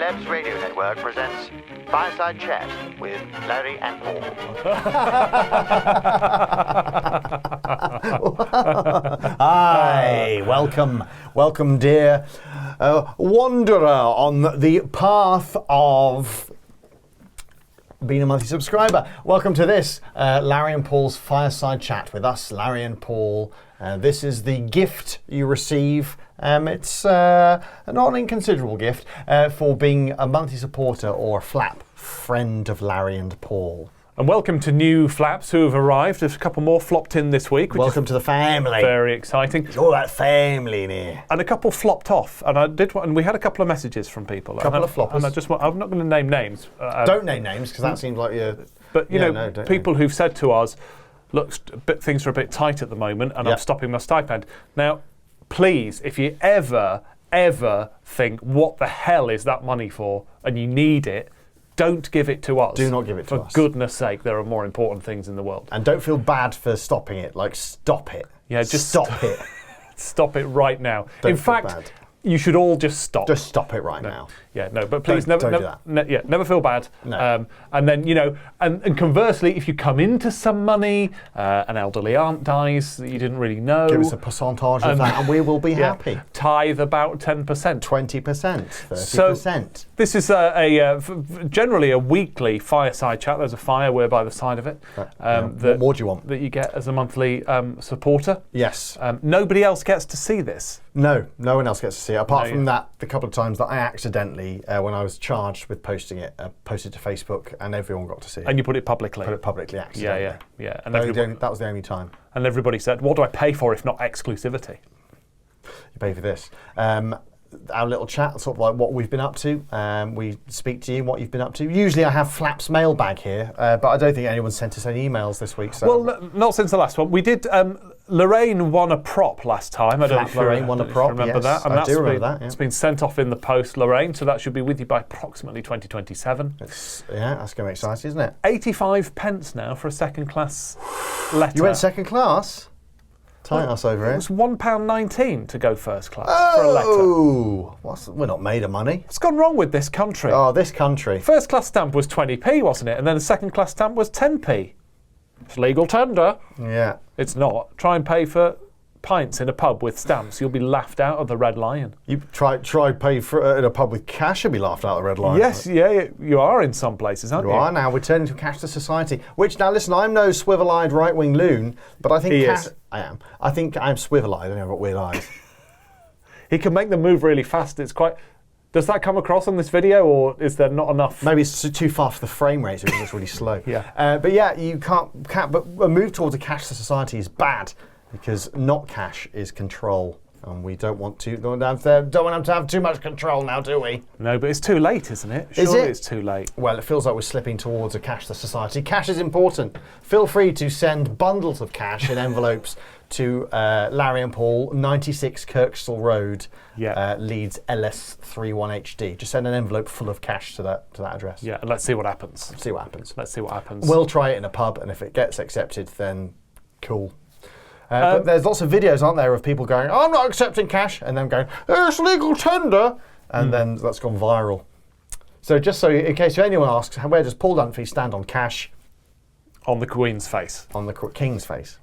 Celebs Radio Network presents Fireside Chat with Larry and Paul. Hi, welcome dear wanderer on the path of being a monthly subscriber. Welcome to this, Larry and Paul's Fireside Chat with us, Larry and Paul. This is the gift you receive. It's not an inconsiderable gift for being a monthly supporter or a flap friend of Larry and Paul. And welcome to new flaps who have arrived. There's a couple more flopped in this week. Welcome to the family. Very exciting. It's all that family in here. And a couple flopped off. And we had a couple of messages from people. Couple of floppers. And I'm not going to name names. Don't name names because that seems like you're. But people who've said to us, look, things are a bit tight at the moment, and Yep. I'm stopping my stipend. Now, please, if you ever think, what the hell is that money for, and you need it, don't give it to us. Do not give it to us. For goodness sake, there are more important things in the world. And don't feel bad for stopping it. Like, stop it. Yeah, just stop it. Stop it right now. Don't in feel fact, bad. you should all just stop. Just stop it right now. Yeah, no, but please Don't never do that. never feel bad. No. And then, and conversely, if you come into some money, an elderly aunt dies that you didn't really know. Give us a percentage of that and we will be happy. Tithe about 10%. 20%, 30%. So this is generally a weekly fireside chat. There's a fire, we're by the side of it. What more do you want? That you get as a monthly supporter. Yes. Nobody else gets to see this. No one else gets to see it. Apart from that, the couple of times that I accidentally, when I was charged with posting it, posted to Facebook and everyone got to see it. And you put it publicly. Put it publicly accidentally. Yeah. And that was the only time. And everybody said, what do I pay for if not exclusivity? You pay for this. Our little chat, sort of like what we've been up to. We speak to you, what you've been up to. Usually I have Flap's mailbag here, but I don't think anyone's sent us any emails this week. So. Well, not since the last one. We did. Lorraine won a prop last time. I don't know if Lorraine won a prop. Remember yes, that? And I do remember that. Yeah. It's been sent off in the post, Lorraine, so that should be with you by approximately 2027. That's going to be exciting, isn't it? 85 pence now for a second-class letter. You went second class? Tight us over here. It was £1.19 to go first class for a letter. Oh, we're not made of money. What's gone wrong with this country? Oh, this country. First class stamp was 20p, wasn't it? And then the second class stamp was 10p. It's legal tender. Yeah. It's not. Try and pay for pints in a pub with stamps. You'll be laughed out of the Red Lion. You try pay for in a pub with cash and be laughed out of the Red Lion. Yes, yeah, you are in some places, aren't you? You are now. We're turning to cashless society. Which, now listen, I'm no swivel-eyed right-wing loon, but I think I am. I think I'm swivel-eyed. I know I've got weird eyes. He can make them move really fast. It's quite. Does that come across on this video, or is there not enough? Maybe it's too far for the frame rate, so it's really slow. Yeah. But yeah, you can't. But a move towards a cashless society is bad because not cash is control, and we don't want to. Don't want them to have too much control now, do we? No, but it's too late, isn't it? Is Surely it? it's too late. Well, it feels like we're slipping towards a cashless society. Cash is important. Feel free to send bundles of cash in envelopes to Larry and Paul, 96 Kirkstall Road, Leeds LS31HD. Just send an envelope full of cash to that address. Yeah, and let's see what happens. See what happens. Let's see what happens. We'll try it in a pub, and if it gets accepted, then cool. But there's lots of videos, aren't there, of people going, oh, I'm not accepting cash, and then going, it's legal tender, and then that's gone viral. So just so, in case anyone asks, where does Paul Dunphy stand on cash? On the Queen's face. On the King's face.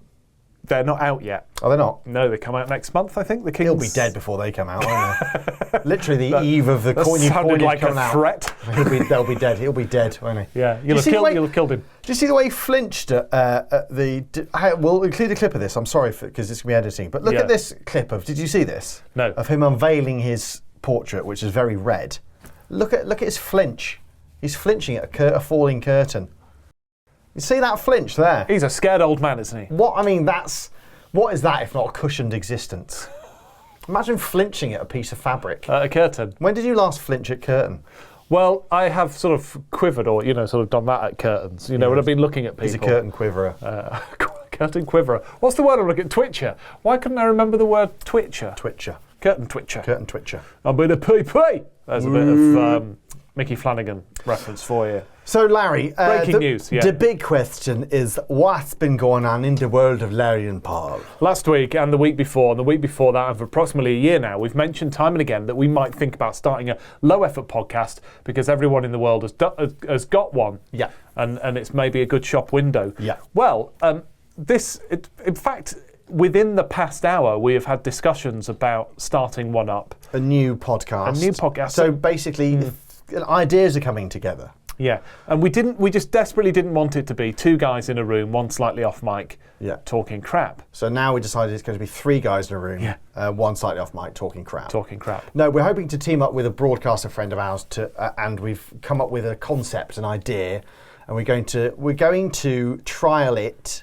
They're not out yet. Oh, they're not? No, they come out next month, I think. The King's... He'll be dead before they come out, won't they? Literally the eve of the coin. That sounded like a threat. They'll be dead. He'll be dead, won't he? Yeah, you'll have killed him. Do you see the way he flinched at the... We'll include a clip of this. I'm sorry, because it's going to be editing. But look at this clip of... Did you see this? No. Of him unveiling his portrait, which is very red. Look at his flinch. He's flinching at a falling curtain. You see that flinch there? He's a scared old man, isn't he? What is that if not a cushioned existence? Imagine flinching at a piece of fabric. A curtain. When did you last flinch at curtain? Well, I have sort of quivered or, sort of done that at curtains. When I've been looking at people. He's a curtain quiverer. Curtain quiverer. What's the word I'm looking at? Twitcher. Why couldn't I remember the word twitcher? Twitcher. Curtain twitcher. Curtain twitcher. I'm in a PP. There's a bit of Mickey Flanagan reference for you. So, Larry, Breaking news, yeah. The big question is what's been going on in the world of Larry and Paul? Last week and the week before that, and for approximately a year now, we've mentioned time and again that we might think about starting a low-effort podcast because everyone in the world has got one. Yeah. And it's maybe a good shop window. Yeah. Well, in fact, within the past hour, we have had discussions about starting one up. A new podcast. So basically, ideas are coming together. Yeah, and we just desperately didn't want it to be two guys in a room, one slightly off mic, talking crap. So now we decided it's going to be three guys in a room, one slightly off mic, talking crap. No, we're hoping to team up with a broadcaster friend of ours and we've come up with a concept, an idea, and we're going to trial it.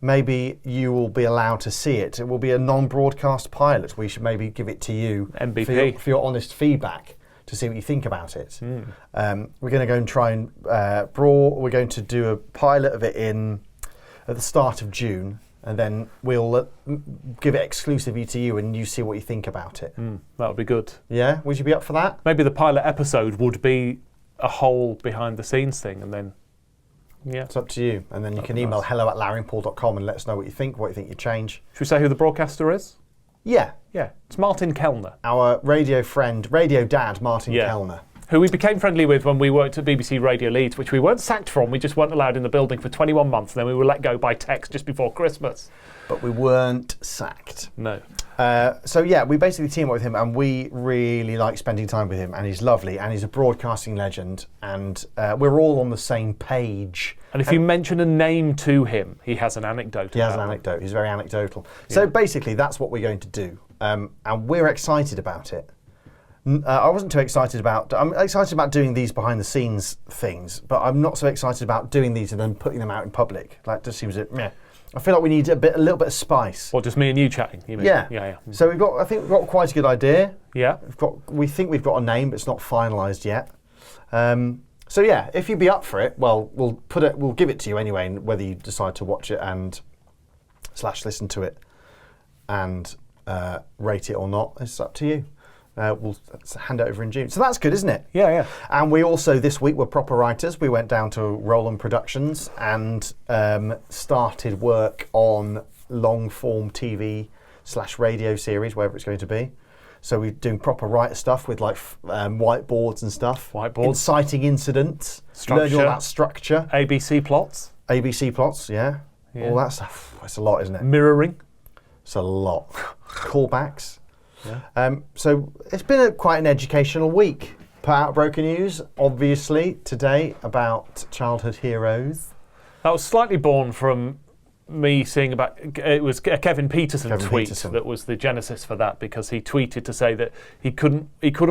Maybe you will be allowed to see it. It will be a non-broadcast pilot. We should maybe give it to you MVP. for your honest feedback, to see what you think about it. We're going to go and try and we're going to do a pilot of it at the start of June, and then we'll give it exclusively to you, and you see what you think about it. That would be good. Yeah, would you be up for that? Maybe the pilot episode would be a whole behind-the-scenes thing, and then it's up to you. And then you can email hello@larryandpaul.com and let us know what you think you change. Should we say who the broadcaster is? Yeah, it's Martin Kellner. Our radio friend, radio dad, Martin Kellner. Who we became friendly with when we worked at BBC Radio Leeds, which we weren't sacked from, we just weren't allowed in the building for 21 months, and then we were let go by text just before Christmas. But we weren't sacked. No. We basically team up with him, and we really like spending time with him, and he's lovely, and he's a broadcasting legend, and we're all on the same page. And if you mention a name to him, he has an anecdote. He has an anecdote. He's very anecdotal. So basically, that's what we're going to do, and we're excited about it. I wasn't too excited about. I'm excited about doing these behind-the-scenes things, but I'm not so excited about doing these and then putting them out in public. Like, just seems meh. I feel like we need a little bit of spice. Or just me and you chatting? You mean? Yeah. So I think we've got quite a good idea. Yeah. We think we've got a name, but it's not finalised yet. If you'd be up for it, well, we'll give it to you anyway, and whether you decide to watch it and / listen to it and rate it or not, it's up to you. We'll hand it over in June. So that's good, isn't it? Yeah. And we also, this week, were proper writers. We went down to Roland Productions and started work on long-form TV / radio series, wherever it's going to be. So we're doing proper writer stuff with like whiteboards and stuff. Inciting incidents. Learning all about structure. ABC plots, yeah. All that stuff. It's a lot, isn't it? Mirroring. It's a lot. Callbacks. Yeah. So it's been quite an educational week. Put out broken news, obviously, today about childhood heroes. That was slightly born from me seeing about, it was a Kevin Peterson tweet that was the genesis for that, because he tweeted to say that he couldn't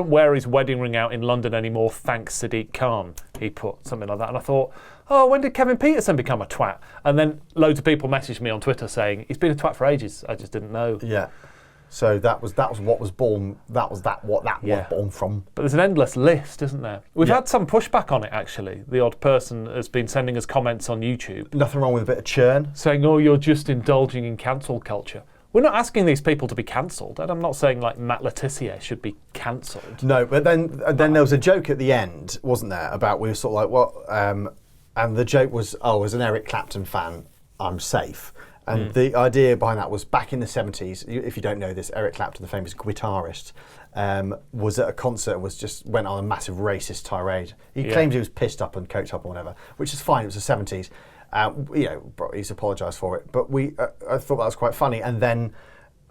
wear his wedding ring out in London anymore, thanks Sadiq Khan. He put something like that, and I thought, oh, when did Kevin Peterson become a twat? And then loads of people messaged me on Twitter saying he's been a twat for ages. I just didn't know. Yeah. So that was what was born. That was born from. But there's an endless list, isn't there? We've had some pushback on it, actually. The odd person has been sending us comments on YouTube. Nothing wrong with a bit of churn. Saying, oh, you're just indulging in cancel culture. We're not asking these people to be cancelled, and I'm not saying like Matt Letizia should be cancelled. No, but then there was a joke at the end, wasn't there? About we were sort of like, what? And the joke was, oh, as an Eric Clapton fan, I'm safe. And the idea behind that was back in the 70s, if you don't know this, Eric Clapton, the famous guitarist, was at a concert and went on a massive racist tirade. He claimed he was pissed up and coked up or whatever, which is fine, it was the 70s. He's apologised for it. But I thought that was quite funny. And then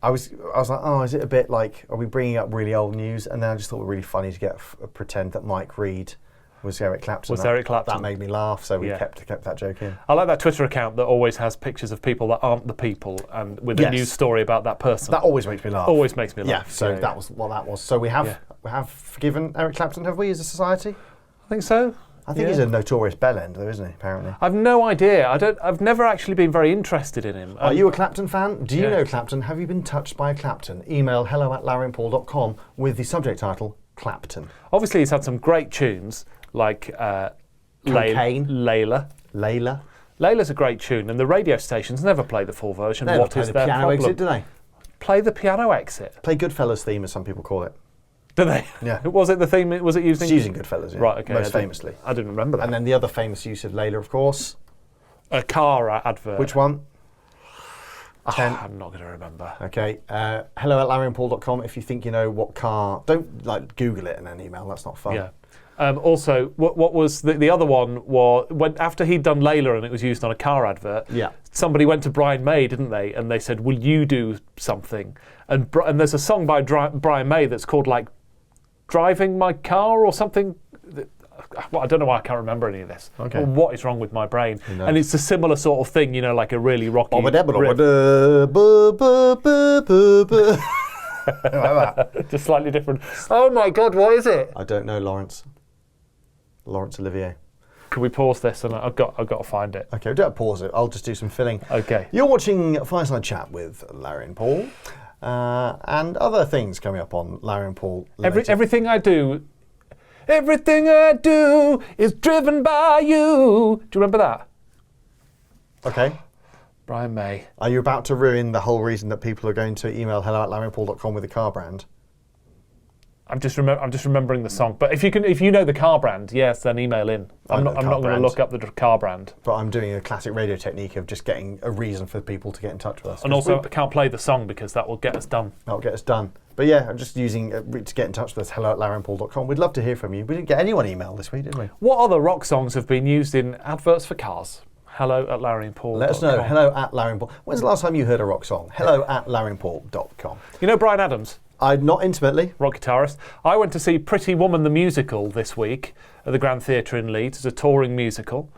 I was like, oh, is it a bit like, are we bringing up really old news? And then I just thought it was really funny to pretend that Mike Reid was Eric Clapton. That made me laugh, so we kept that joke in. I like that Twitter account that always has pictures of people that aren't the people, and with a news story about that person. That always makes me laugh. Always makes me laugh. Yeah, so that was what that was. So we have forgiven Eric Clapton, have we, as a society? I think so. I think he's a notorious bellend, though, isn't he, apparently? I've no idea. I've never actually been very interested in him. Are you a Clapton fan? Do you know Clapton? Have you been touched by Clapton? Email hello@larryandpaul.com with the subject title, Clapton. Obviously, he's had some great tunes, like Layla. Layla's a great tune, and the radio stations never play the full version. What is their problem? Exit, do they? Play the piano exit. Play Goodfellas theme, as some people call it. Do they? Yeah. Was it the theme? Was it used It's in? using Goodfellas, yeah. Right, okay. Most famously. I didn't remember that. And then the other famous use of Layla, of course. A car advert. Which one? I'm not going to remember. Okay. hello@larryandpaul.com if you think you know what car. Don't like Google it and then email. That's not fun. Yeah. Also, what was the other one was when after he'd done Layla and it was used on a car advert. Yeah. Somebody went to Brian May, didn't they? And they said, "Will you do something?" And there's a song by Brian May that's called like "Driving My Car" or something. Well, I don't know why I can't remember any of this. Okay. Well, what is wrong with my brain? And it's a similar sort of thing, you know, like a really rocky riff. Just slightly different. Oh my God, what is it? I don't know, Laurence Olivier. Can we pause this? And I've got to find it. Okay, don't pause it. I'll just do some filling. Okay. You're watching Fireside Chat with Larry and Paul, and other things coming up on Larry and Paul. Everything I do is driven by you. Do you remember that? Okay. Brian May. Are you about to ruin the whole reason that people are going to email hello@larryandpaul.com with a car brand? I'm just remembering the song. But if you know the car brand, yes, then email in. I'm not going to look up the car brand. But I'm doing a classic radio technique of just getting a reason for people to get in touch with us. And also, I can't play the song because that will get us done. That'll get us done. But yeah, I'm just using to get in touch with us, hello@larryandpaul.com. We'd love to hear from you. We didn't get anyone email this week, did we? What other rock songs have been used in adverts for cars? hello@larryandpaul.com. Let us know, hello@larryandpaul. When's the last time you heard a rock song? hello@larryandpaul.com. You know Bryan Adams? Not intimately. Rock guitarist. I went to see Pretty Woman the musical this week at the Grand Theatre in Leeds. It's a touring musical.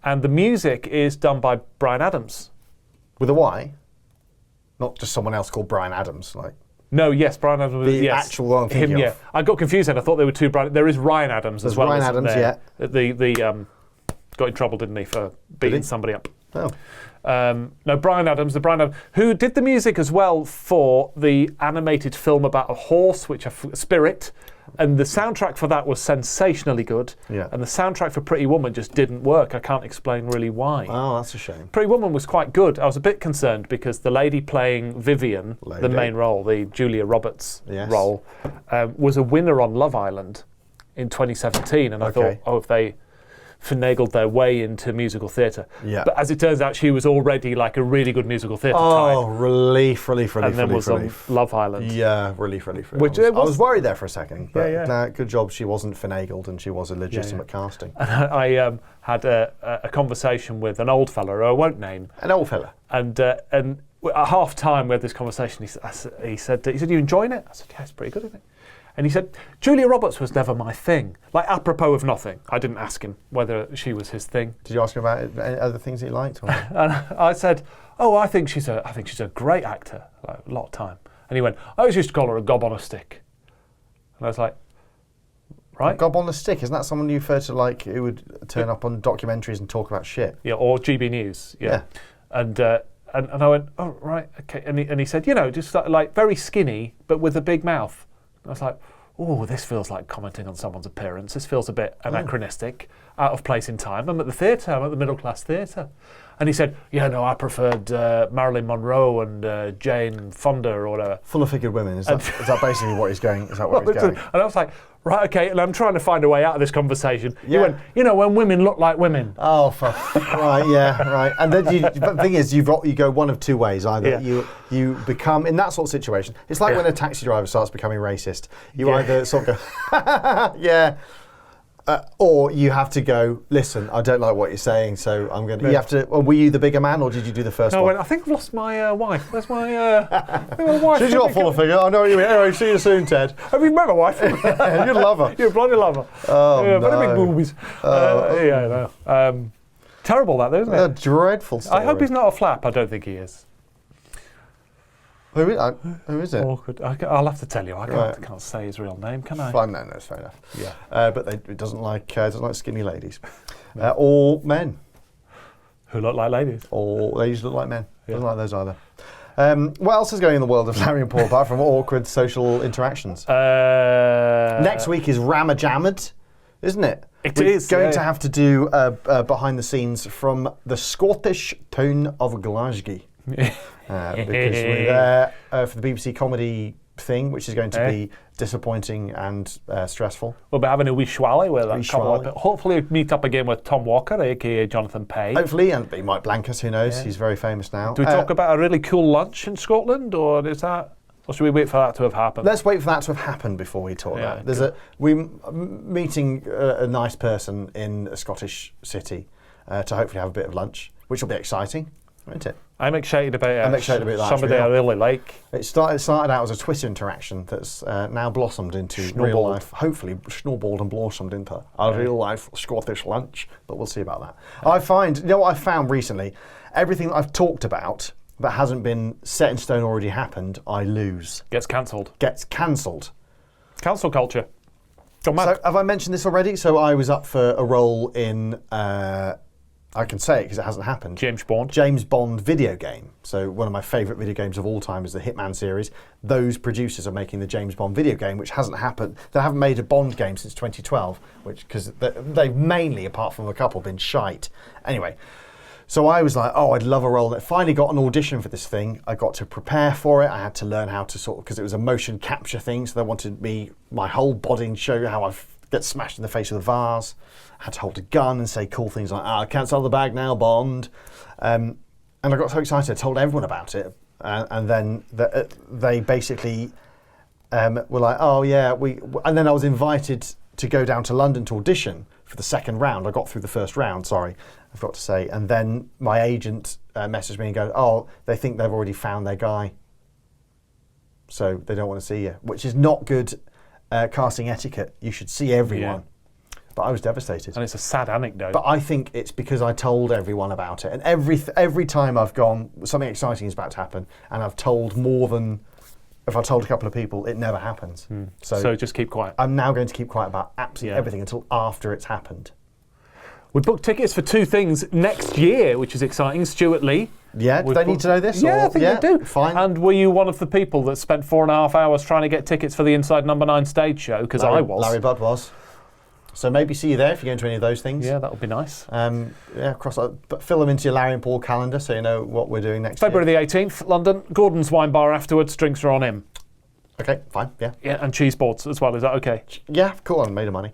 And the music is done by Bryan Adams. With a Y? Not just someone else called Bryan Adams, like... No, yes, Bryan Adams. The actual one I'm thinking him, of. yeah. I got confused then. I thought there were two Bryan. There is Ryan Adams as well. Ryan Adams, there. yeah. The got in trouble, didn't he, for beating somebody up? Oh. No, Bryan Adams, who did the music as well for the animated film about a horse, Spirit, and the soundtrack for that was sensationally good. Yeah. And the soundtrack for Pretty Woman just didn't work. I can't explain really why. Oh, that's a shame. Pretty Woman was quite good. I was a bit concerned because the lady playing Vivian, the main role, the Julia Roberts role, was a winner on Love Island in 2017, and I thought, if they finagled their way into musical theatre. Yeah. But as it turns out, she was already like a really good musical theatre type. Oh, relief. And then was on Love Island. Yeah, relief. Which I was worried there for a second. But yeah. Good job she wasn't finagled and she was a legitimate casting. And I had a conversation with an old fella who I won't name. An old fella? And at half time we had this conversation. He said, you enjoying it? I said, yeah, it's pretty good, isn't it? And he said, Julia Roberts was never my thing. Like, apropos of nothing. I didn't ask him whether she was his thing. Did you ask him about any other things that he liked? Or? And I said, I think she's a great actor. Like, a lot of time. And he went, I always used to call her a gob on a stick. And I was like, right? A gob on a stick? Isn't that someone you refer to, like, who would turn up on documentaries and talk about shit? Yeah, or GB News. Yeah. And I went, oh, right, okay. And he said, just like very skinny, but with a big mouth. I was like, oh, this feels like commenting on someone's appearance. This feels a bit anachronistic, out of place in time. I'm at the theatre. I'm at the middle class theatre. And he said, I preferred Marilyn Monroe and Jane Fonda or whatever. Full of figured women. Is that basically what he's going? Is that what he's going? And I was like, right, okay. And I'm trying to find a way out of this conversation. Yeah. He went, when women look like women. Oh, right, yeah, right. And then but the thing is, you go one of two ways. Either you become, in that sort of situation, it's like when a taxi driver starts becoming racist. You either sort of go, yeah. Or you have to go, listen, I don't like what you're saying, so I'm going to... You have to... Well, were you the bigger man, or did you do the first one? I think I've lost my wife. Where's my wife? She's got full figure. I know what you mean. Anyway, see you soon, Ted. Have you met my wife? You'd love her. You'd bloody love her. Oh, no. Very big boobies. Yeah, no. Terrible that, though, isn't it? A dreadful story. I hope he's not a flap. I don't think he is. Who is it? Awkward. I'll have to tell you. I can't say his real name, can I? Fine, no, it's fair enough. Yeah. But it doesn't like skinny ladies, or men who look like ladies. Or ladies look like men. Yeah. Doesn't like those either. What else is going in the world of Larry and Paul apart from awkward social interactions? Next week is Ramajamad, isn't it? We're going to have to do behind the scenes from the Scottish town of Glasgow. Because we're there for the BBC comedy thing, which is going to be disappointing and stressful. We'll be having a wee schwally with that couple schwally. hopefully meet up again with Tom Walker, aka Jonathan Pay. Hopefully, and he might blank us, who knows? He's very famous now. Do we talk about a really cool lunch in Scotland, or is that... Or should we wait for that to have happened? Let's wait for that to have happened before we talk about it. We're meeting a nice person in a Scottish city to hopefully have a bit of lunch, which will be exciting, won't it? I'm excited about it. I'm excited about that. Somebody I really like. It started out as a Twitter interaction that's now blossomed into real life. Hopefully, snowballed and blossomed into a real life Scottish lunch. But we'll see about that. You know what I found recently? Everything that I've talked about that hasn't been set in stone already happened, I lose. Gets cancelled. Gets cancelled. Cancel culture. Go mad. So have I mentioned this already? So I was up for a role in, I can say it because it hasn't happened. James Bond. James Bond video game. So one of my favourite video games of all time is the Hitman series. Those producers are making the James Bond video game, which hasn't happened. They haven't made a Bond game since 2012, because they've mainly, apart from a couple, been shite. Anyway. So I was like, I'd love a role. I finally got an audition for this thing. I got to prepare for it. I had to learn how to because it was a motion capture thing. So they wanted my whole body and show you how I get smashed in the face with a vase. I had to hold a gun and say cool things like, I can't sell the bag now, Bond. And I got so excited, I told everyone about it. And then they basically were like, and then I was invited to go down to London to audition for the second round. I got through the first round, sorry. I've got to say. And then my agent messaged me and goes, they think they've already found their guy. So they don't want to see you, which is not good casting etiquette. You should see everyone. Yeah. But I was devastated. And it's a sad anecdote. But I think it's because I told everyone about it. And every time I've gone, something exciting is about to happen, and I've told more than, if I told a couple of people, it never happens. So just keep quiet. I'm now going to keep quiet about absolutely everything until after it's happened. We booked tickets for 2 things next year, which is exciting. Stuart Lee. Yeah, do they need to know this? Yeah, I think they do. Fine. And were you one of the people that spent 4.5 hours trying to get tickets for the Inside Number 9 stage show? Because I was. Larry Budd was. So maybe see you there if you're going to any of those things. Yeah, that would be nice. But fill them into your Larry and Paul calendar so you know what we're doing next February the 18th, London. Gordon's Wine Bar afterwards. Drinks are on him. Okay, fine, yeah. Yeah, and cheese boards as well. Is that okay? Yeah, cool. I made of money.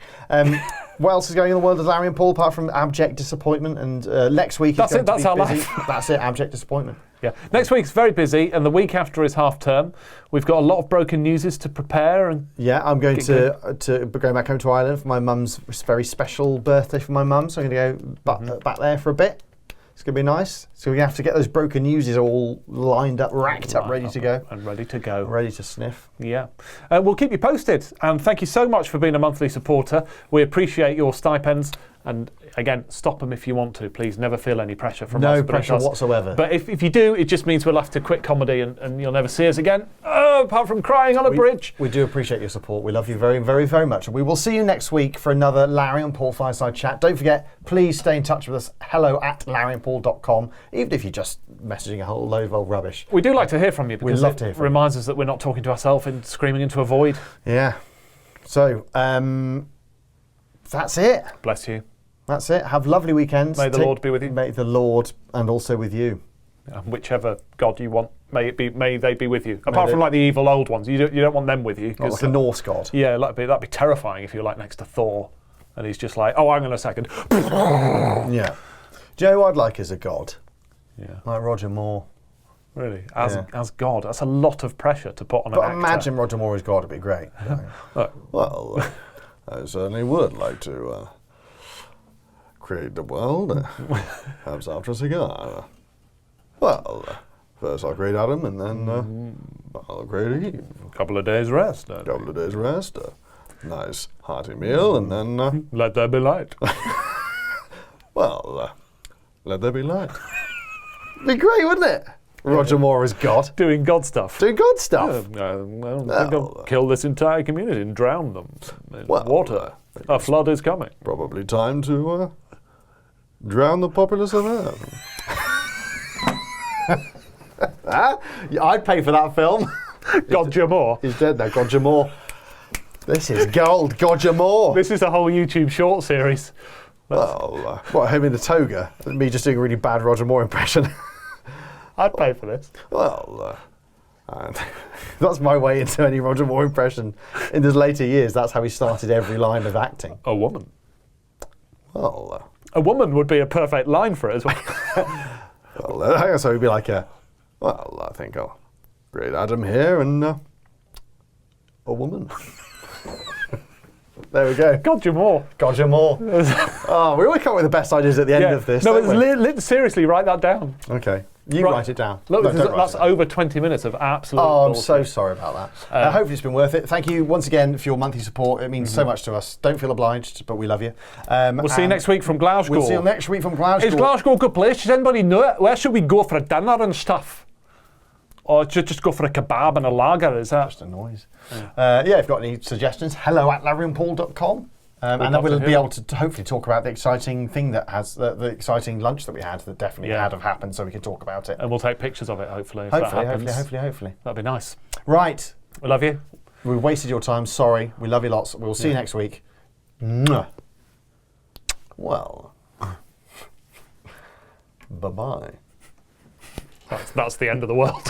What else is going in the world of Larry and Paul apart from abject disappointment? And next week is going to be our busy. life. That's it, abject disappointment. Yeah. Next week's very busy, and the week after is half term. We've got a lot of broken newses to prepare. And I'm going to go back home to Ireland for my mum's very special birthday for my mum. So I'm going to go back there for a bit. It's going to be nice. So we have to get those broken newses all lined up, racked up, ready to go. And ready to go. Ready to sniff. Yeah. We'll keep you posted. And thank you so much for being a monthly supporter. We appreciate your stipends. And again, stop them if you want to. Please never feel any pressure from us. No pressure whatsoever. But if you do, it just means we'll have to quit comedy and you'll never see us again. Apart from crying on a bridge. We do appreciate your support. We love you very, very, very much. And we will see you next week for another Larry and Paul Fireside Chat. Don't forget, please stay in touch with us. hello@larryandpaul.com. Even if you're just messaging a whole load of old rubbish. We do like to hear from you because love to hear from reminds us that we're not talking to ourselves and screaming into a void. Yeah. So, that's it. Bless you. That's it. Have lovely weekends. May the Lord be with you. May the Lord and also with you. Whichever God you want, may they be with you. Apart from like the evil old ones, you don't want them with you. Not like a Norse god. Yeah, that'd be terrifying if you're like next to Thor, and he's just like, hang on a second. Yeah. Do you know who I'd like as a god? Yeah. Like Roger Moore. Really? As God, that's a lot of pressure to put on an actor. But imagine Roger Moore as God, it'd be great. Well, I certainly would like to create the world. Perhaps after a cigar. Well, first I'll create Adam, and then I'll create Eve. A couple of days rest. Nice hearty meal, and then let there be light. Well, let there be light. It'd be great, wouldn't it? Roger Moore as God. Doing God stuff. Doing God stuff. I don't think I'll kill this entire community and drown them in water. A flood is coming. Probably time to drown the populace of Earth. I'd pay for that film. Roger Moore. He's dead now, Roger Moore. This is gold, Roger Moore. This is a whole YouTube short series. Well, him in a toga? Me just doing a really bad Roger Moore impression. I'd pay for this. Well, That's my way into any Roger Moore impression. In his later years, that's how he started every line of acting. A woman. Well, A woman would be a perfect line for it as well. I guess it would be like I think I'll grade Adam here and a woman. There we go. God, you're more. God, you're more. Oh, we always come up with the best ideas at the end of this. No, don't we? seriously, write that down. Okay. You write it down. Look, No, don't write that's it down. over 20 minutes of absolute Oh, I'm bullshit. so sorry about that. Hopefully it's been worth it. Thank you once again for your monthly support. It means so much to us. Don't feel obliged, but we love you. We'll see you next week from Glasgow. We'll see you next week from Glasgow. Is Glasgow a good place? Does anybody know it? Where should we go for a dinner and stuff? Or just go for a kebab and a lager? Is that Just a noise. Yeah, if you've got any suggestions, hello@larryandpaul.com. And then we'll be able to hopefully talk about the exciting thing that has the exciting lunch that we had that definitely had have happened, so we can talk about it. And we'll take pictures of it, hopefully. If that happens. Hopefully. That'd be nice. Right. We love you. We've wasted your time. Sorry. We love you lots. We'll see you next week. Mwah. Well. Bye-bye. That's the end of the world.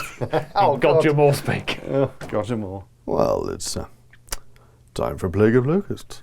Oh, God, God. you're more speak. Oh, God, you're more. Well, it's time for Plague of Locusts.